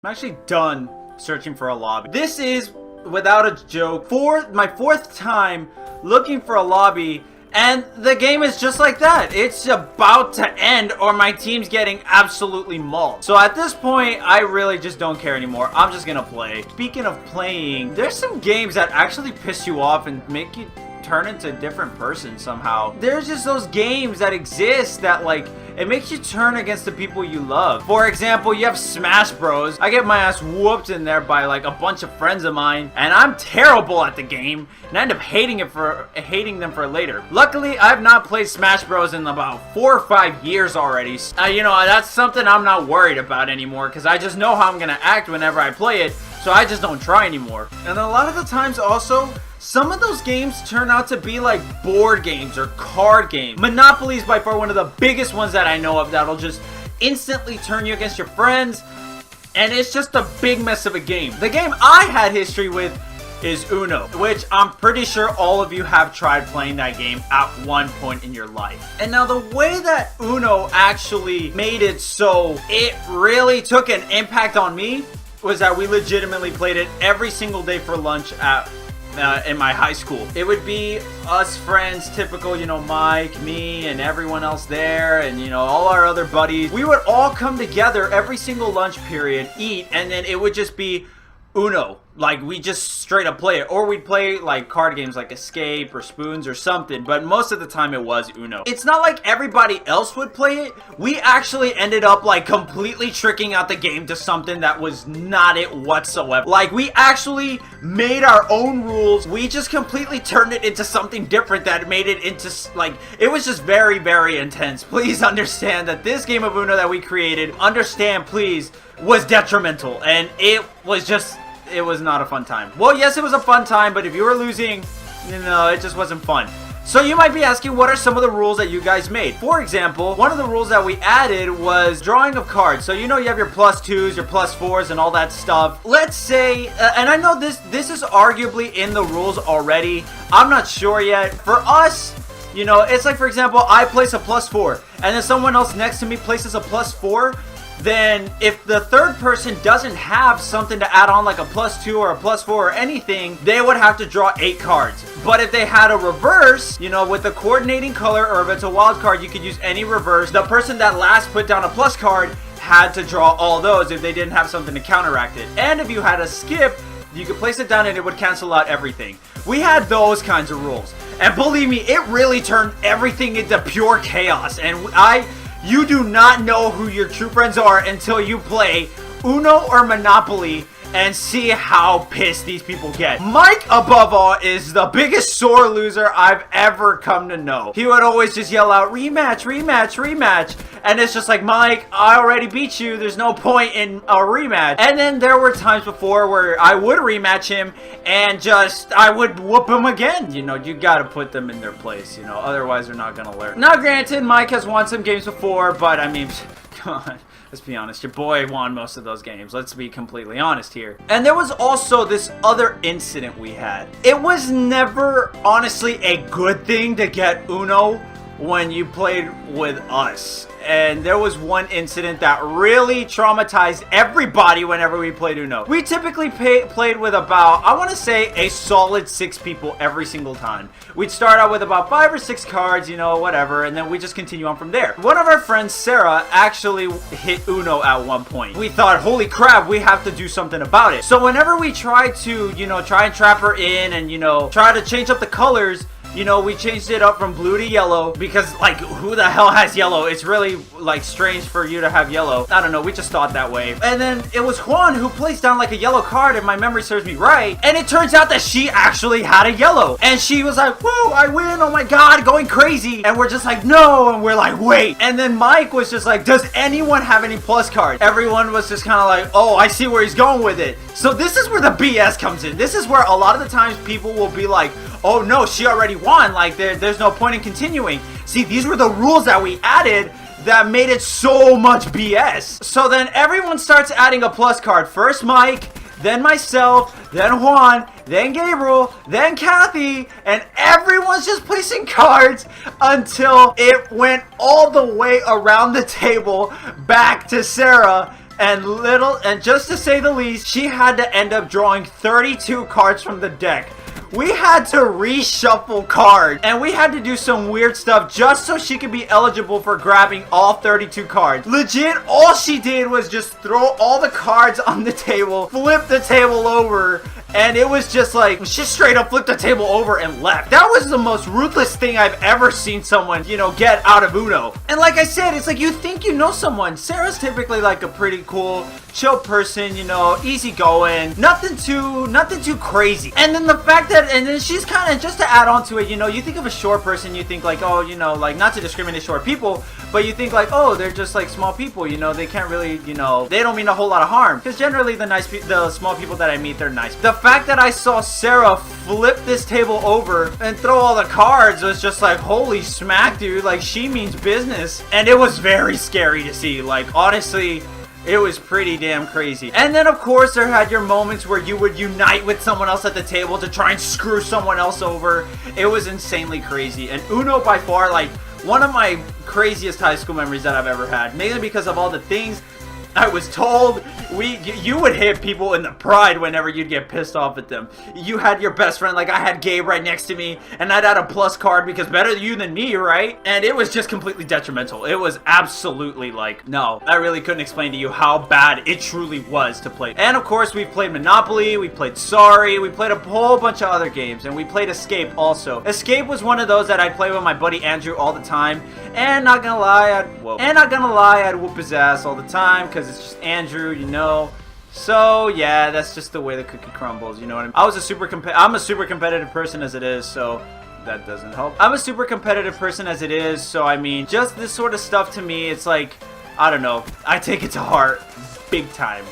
I'm actually done searching for a lobby. This is, without a joke, my fourth time looking for a lobby, and the game is just like that. It's about to end, or my team's getting absolutely mauled. So at this point, I really just don't care anymore. I'm just gonna play. Speaking of playing, there's some games that actually piss you off and make you turn into a different person somehow. There's just those games that exist that, like, it makes you turn against the people you love. For example, you have Smash Bros. I get my ass whooped in there by like a bunch of friends of mine, and I'm terrible at the game, and I end up hating them for later. Luckily, I've not played Smash Bros in about 4 or 5 years already. You know, that's something I'm not worried about anymore, because I just know how I'm gonna act whenever I play it, so I just don't try anymore. And a lot of the times also, some of those games turn out to be like board games or card games. Monopoly is by far one of the biggest ones that I know of that'll just instantly turn you against your friends, and it's just a big mess of a game. The game I had history with is Uno, which I'm pretty sure all of you have tried playing that game at one point in your life. And now the way that Uno actually made it so it really took an impact on me was that we legitimately played it every single day for lunch in my high school. It would be us friends, typical, you know, Mike, me, and everyone else there, and, you know, all our other buddies. We would all come together every single lunch period, eat, and then it would just be Uno. Like, we just straight up play it. Or we'd play, like, card games like Escape or Spoons or something. But most of the time it was Uno. It's not like everybody else would play it. We actually ended up, like, completely tricking out the game to something that was not it whatsoever. Like, we actually made our own rules. We just completely turned it into something different that made it into, like, it was just very, very intense. Please understand that this game of Uno that we created, please, was detrimental. And it was just... it was not a fun time. Well, yes, it was a fun time, but if you were losing, you know, it just wasn't fun. So you might be asking, what are some of the rules that you guys made? For example, one of the rules that we added was drawing of cards. So you know you have your +2s, your +4s, and all that stuff. Let's say, and I know this is arguably in the rules already. I'm not sure yet. For us, you know, it's like, for example, I place a +4, and then someone else next to me places a +4. Then if the third person doesn't have something to add on, like a +2 or a +4 or anything, they would have to draw 8 cards. But if they had a reverse, you know, with the coordinating color, or if it's a wild card, you could use any reverse. The person that last put down a plus card had to draw all those if they didn't have something to counteract it. And if you had a skip, you could place it down and it would cancel out everything. We had those kinds of rules. And believe me, it really turned everything into pure chaos. And you do not know who your true friends are until you play Uno or Monopoly and see how pissed these people get. Mike, above all, is the biggest sore loser I've ever come to know. He would always just yell out, rematch, rematch, rematch. And it's just like, Mike, I already beat you. There's no point in a rematch. And then there were times before where I would rematch him and I would whoop him again. You know, you gotta put them in their place, you know, otherwise they're not gonna learn. Now, granted, Mike has won some games before, but I mean, come on. Let's be honest, your boy won most of those games. Let's be completely honest here. And there was also this other incident we had. It was never, honestly, a good thing to get Uno when you played with us. And there was one incident that really traumatized everybody whenever we played Uno. We typically played with about, I want to say, a solid 6 people every single time. We'd start out with about 5 or 6 cards, you know, whatever, and then we just continue on from there. One of our friends, Sarah, actually hit Uno at one point. We thought, holy crap, we have to do something about it. So whenever we tried to, you know, try and trap her in and, you know, try to change up the colors, you know, we changed it up from blue to yellow because, like, who the hell has yellow? It's really, like, strange for you to have yellow. I don't know, we just thought that way. And then it was Juan who placed down, like, a yellow card, if my memory serves me right. And it turns out that she actually had a yellow. And she was like, woo, I win, oh my god, going crazy. And we're just like, no, and we're like, wait. And then Mike was just like, does anyone have any plus cards? Everyone was just kind of like, oh, I see where he's going with it. So this is where the BS comes in. This is where a lot of the times people will be like, oh no, she already won, like there's no point in continuing. See, these were the rules that we added that made it so much BS. So then everyone starts adding a plus card. First Mike, then myself, then Juan, then Gabriel, then Kathy, and everyone's just placing cards until it went all the way around the table back to Sarah And just to say the least, she had to end up drawing 32 cards from the deck. We had to reshuffle cards, and we had to do some weird stuff just so she could be eligible for grabbing all 32 cards. Legit, all she did was just throw all the cards on the table, flip the table over, and it was just like, she straight up flipped the table over and left. That was the most ruthless thing I've ever seen someone, you know, get out of Uno. And like I said, it's like you think you know someone. Sarah's typically like a pretty cool, chill person, you know, easygoing, nothing too crazy. And then the fact that, and then she's kind of, just to add on to it, you know, you think of a short person, you think like, oh, you know, like, not to discriminate short people, but you think like, oh, they're just like small people, you know, they can't really, you know, they don't mean a whole lot of harm. Because generally the small people that I meet, they're nice. The fact that I saw Sarah flip this table over and throw all the cards was just like, holy smack, dude, like, she means business. And it was very scary to see. Like, honestly, it was pretty damn crazy. And then, of course, there had your moments where you would unite with someone else at the table to try and screw someone else over. It was insanely crazy. And Uno, by far, like, one of my craziest high school memories that I've ever had. Mainly because of all the things I was told. You would hit people in the pride whenever you'd get pissed off at them. You had your best friend, like I had Gabe right next to me, and I'd add a plus card because better you than me, right? And it was just completely detrimental. It was absolutely like, no, I really couldn't explain to you how bad it truly was to play. And of course, we've played Monopoly, we played Sorry, we played a whole bunch of other games, and we played Escape also. Escape was one of those that I'd play with my buddy Andrew all the time, and not gonna lie, I'd whoop his ass all the time because it's just Andrew, you know. So yeah, that's just the way the cookie crumbles, you know what I mean? I'm a super competitive person as it is, so that doesn't help. I'm a super competitive person as it is, so I mean, just this sort of stuff to me, it's like, I don't know, I take it to heart big time.